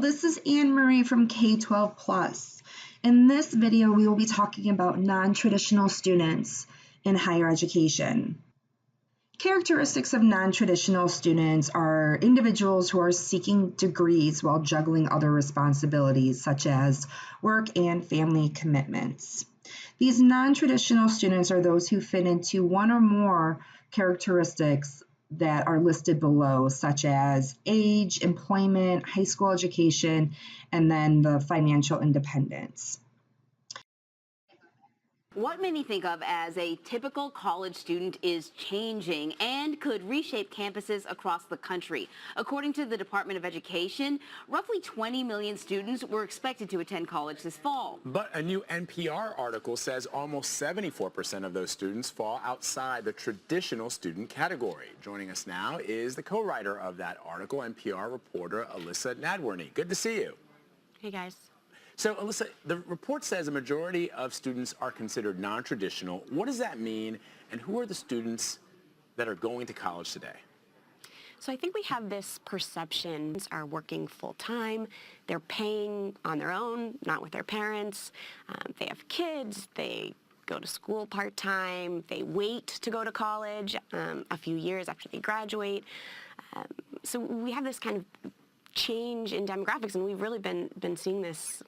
This is Anne Marie from K-12 Plus. In this video, we will be talking about non-traditional students in higher education. Characteristics of non-traditional students are individuals who are seeking degrees while juggling other responsibilities such as work and family commitments. These non-traditional students are those who fit into one or more characteristics that are listed below, such as age, employment, high school education, and then the financial independence. What many think of as a typical college student is changing and could reshape campuses across the country. According to the Department of Education, roughly 20 million students were expected to attend college this fall. But a new NPR article says almost 74% of those students fall outside the traditional student category. Joining us now is the co-writer of that article, NPR reporter Alyssa Nadworny. Good to see you. Hey, guys. So, Alyssa, the report says a majority of students are considered non-traditional. What does that mean, and who are the students that are going to college today? So I think we have this perception are working full-time, they're paying on their own, not with their parents, they have kids, they go to school part-time, they wait to go to college a few years after they graduate. So we have this kind of change in demographics, and we've really been seeing this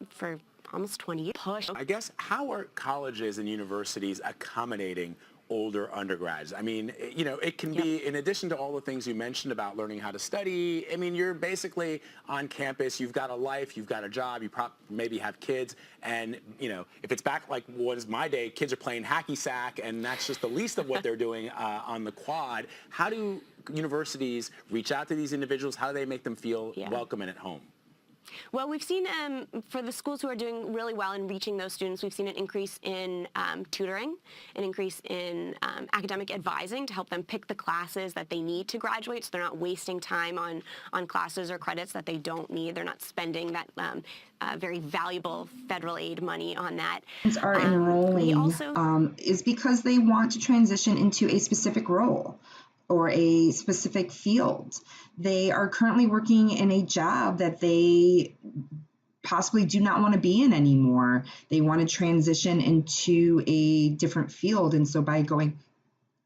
for almost 20 years. I guess, how are colleges and universities accommodating older undergrads? I mean, you know, it can be, in addition to all the things you mentioned about learning how to study, I mean, you're basically on campus, you've got a life, you've got a job, you maybe have kids, and, you know, if it's back like was my day, kids are playing hacky sack, and that's just the least of what they're doing on the quad. How do universities reach out to these individuals? How do they make them feel welcome and at home? Well, we've seen, for the schools who are doing really well in reaching those students, we've seen an increase in tutoring, an increase in academic advising to help them pick the classes that they need to graduate, so they're not wasting time on classes or credits that they don't need. They're not spending that very valuable federal aid money on that. Are enrolling is because they want to transition into a specific role or a specific field. They are currently working in a job that they possibly do not want to be in anymore. They want to transition into a different field, and so by going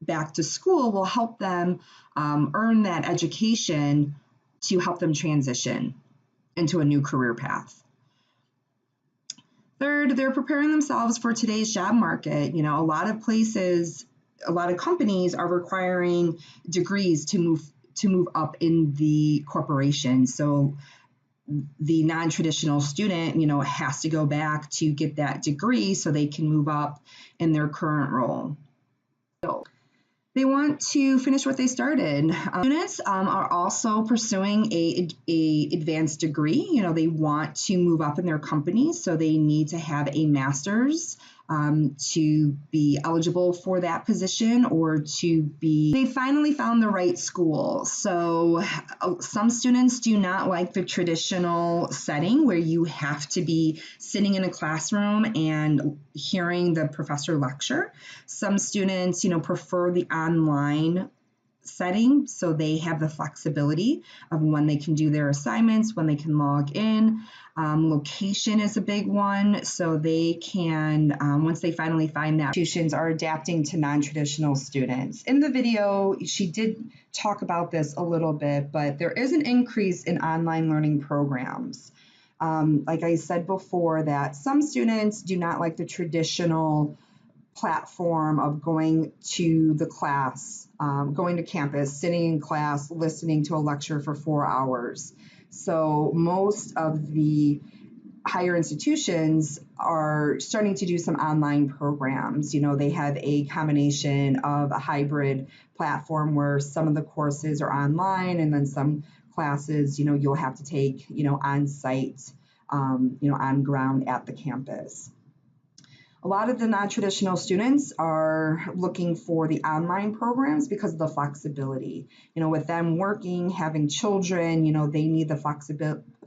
back to school will help them earn that education to help them transition into a new career path. Third, they're preparing themselves for today's job market. You know, a lot of companies are requiring degrees to move up in the corporation. So the non-traditional student, you know, has to go back to get that degree so they can move up in their current role. So they want to finish what they started. Students are also pursuing a advanced degree. You know, they want to move up in their company, so they need to have a master's to be eligible for that position, or they finally found the right school. So some students do not like the traditional setting where you have to be sitting in a classroom and hearing the professor lecture. Some students, you know, prefer the online setting, so they have the flexibility of when they can do their assignments, when they can log in. Location is a big one, so they can, once they finally find that, institutions are adapting to non-traditional students. In the video, she did talk about this a little bit, but there is an increase in online learning programs. Like I said before, that some students do not like the traditional platform of going to the class, going to campus, sitting in class, listening to a lecture for 4 hours. So most of the higher institutions are starting to do some online programs. You know, they have a combination of a hybrid platform where some of the courses are online, and then some classes, you know, you'll have to take, you know, on site, you know, on ground at the campus. A lot of the non-traditional students are looking for the online programs because of the flexibility. You know, with them working, having children, you know, they need the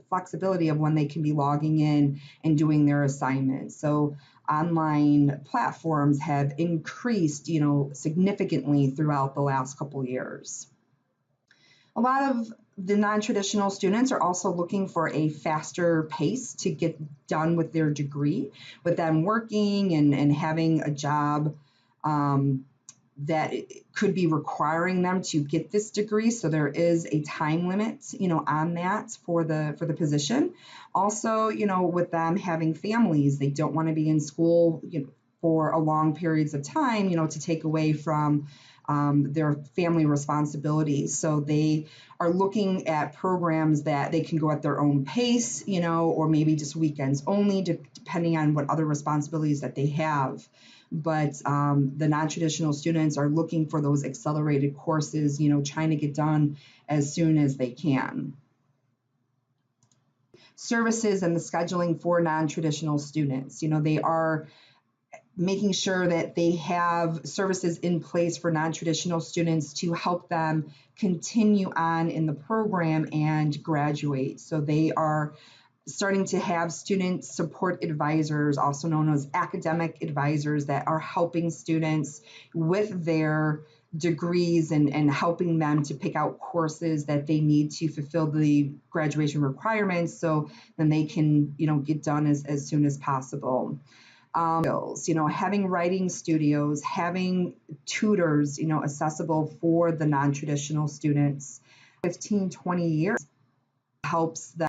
flexibility of when they can be logging in and doing their assignments. So online platforms have increased, you know, significantly throughout the last couple years. A lot of The non-traditional students are also looking for a faster pace to get done with their degree, with them working and having a job that could be requiring them to get this degree. So there is a time limit, on that for the position. Also, with them having families, they don't want to be in school, for a long periods of time, to take away from their family responsibilities. So they are looking at programs that they can go at their own pace, or maybe just weekends only, depending on what other responsibilities that they have. But the non-traditional students are looking for those accelerated courses, trying to get done as soon as they can. Services and the scheduling for non-traditional students, they are making sure that they have services in place for non-traditional students to help them continue on in the program and graduate. So they are starting to have student support advisors, also known as academic advisors, that are helping students with their degrees and helping them to pick out courses that they need to fulfill the graduation requirements, so then they can, get done as soon as possible. Having writing studios, having tutors, accessible for the non-traditional students. 15, 20 years helps them